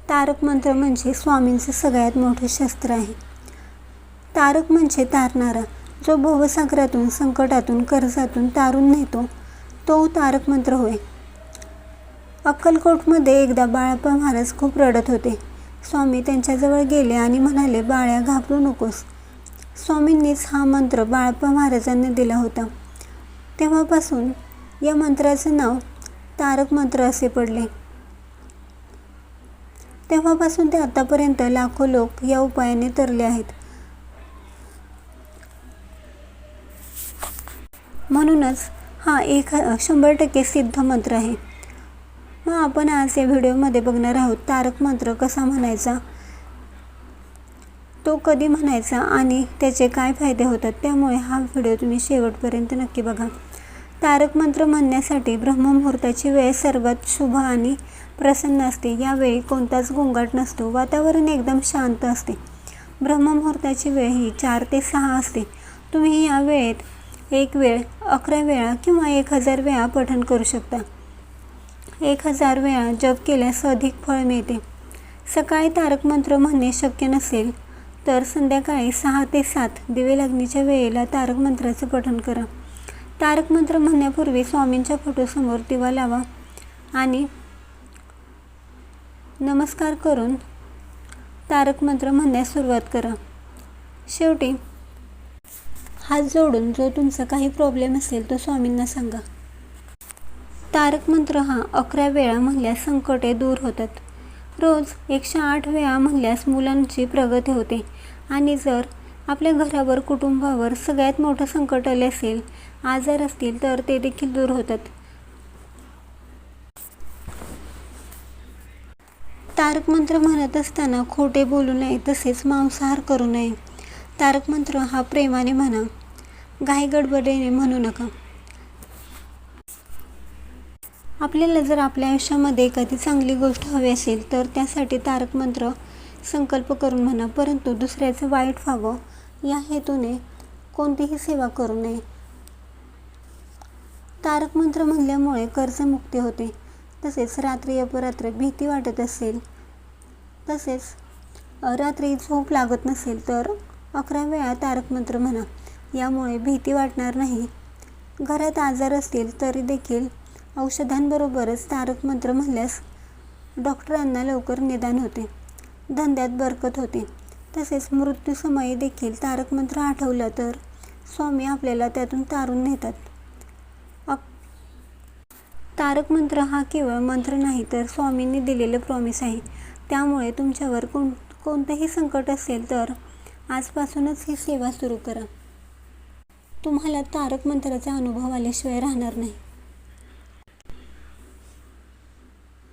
तारक मंत्र म्हणजे स्वामींचं सगळ्यात मोठं शस्त्र आहे. तारक म्हणजे तारणारा, जो भवसागरातून, संकटातून, कर्जातून तारून नेतो, तो तारक मंत्र होय. अक्कलकोटमध्ये एकदा बाळाप्पा महाराज खूप रडत होते. स्वामी त्यांच्याजवळ गेले आणि म्हणाले, बाळ्या, घाबरू नकोस. स्वामींनीच हा मंत्र बाळाप्पा महाराजांनी दिला होता. तेव्हापासून या मंत्राचं नाव तारक मंत्र असे पडले. तेव्हापासून ते आतापर्यंत लाखो लोक या उपायाने तरले आहेत. म्हणूनच हा 100% सिद्ध मंत्र आहे. मग आपण आज या व्हिडिओमध्ये बघणार आहोत तारक मंत्र कसा म्हणायचा, तो कधी म्हणायचा आणि त्याचे काय फायदे होतात. त्यामुळे हा व्हिडिओ तुम्ही शेवटपर्यंत नक्की बघा. तारक मंत्र म्हणण्यासाठी ब्रह्ममुहूर्ताची वेळ सर्वात शुभ आणि प्रसन्न असते. यावेळी कोणताच गोंगाट नसतो. वातावरण एकदम शांत असते. ब्रह्ममुहूर्ताची वेळ ही 4 ते 6 असते. तुम्ही या वेळेत एक वेळ 11 वेळा किंवा 1000 वेळा पठण करू शकता. 1000 वेळा जप केल्यास अधिक फळ मिळते. सकाळी तारक मंत्र म्हणणे शक्य नसेल तर संध्याकाळी 6 ते 7 दिवे लागणीच्या वेळेला तारक मंत्राचे पठण करा. तारक मंत्र म्हणण्यापूर्वी स्वामींच्या फोटोसमोर दिवा लावा आणि नमस्कार करून तारक मंत्र म्हणण्यास सुरुवात करा. शेवटी हात जोडून जो तुमचा काही प्रॉब्लेम असेल तो स्वामींना सांगा. तारक मंत्र हा 11 वेळा म्हणल्यास संकटे दूर होतात. रोज 108 वेळा म्हणल्यास मुलांची प्रगती होते. आणि जर आपल्या घरावर, कुटुंबावर सगळ्यात मोठं संकट आले असेल, आजार असतील, तर ते देखील दूर होतात. तारक मंत्र म्हणत असताना खोटे बोलू नये, तसेच मांसाहार करू नये. तारक मंत्र हा प्रेमाने म्हणा, घाईगडबडीने म्हणू नका. आपल्याला जर आपल्या आयुष्यामध्ये एखादी चांगली गोष्ट हवी असेल तर त्यासाठी तारक मंत्र संकल्प करून म्हणा, परंतु दुसऱ्याचं वाईट व्हावं या हेतूने कोणतीही सेवा करू नये. तारक मंत्र म्हणल्यामुळे कर्जमुक्ती होते. तसेच रात्री अपरात्री भीती वाटत असेल, तसेच रात्री झोप लागत नसेल तर 11 वेळा तारक मंत्र म्हणा. यामुळे भीती वाटणार नाही. घरात आजार असतील तरी देखील औषधांबरोबरच तारक मंत्र म्हणल्यास डॉक्टरांना लवकर निदान होते, धंद्यात बरकत होते. तसेच मृत्यूसमयी देखील तारक मंत्र आठवला तर स्वामी आपल्याला त्यातून तारून नेतात. तारक मंत्र हा केवळ मंत्र नाही तर स्वामींनी दिलेलं प्रॉमिस आहे. त्यामुळे तुमच्यावर कोणतंही संकट असेल तर आजपासूनच ही सेवा सुरू करा. तुम्हाला तारक मंत्राचा अनुभव आल्याशिवाय राहणार नाही.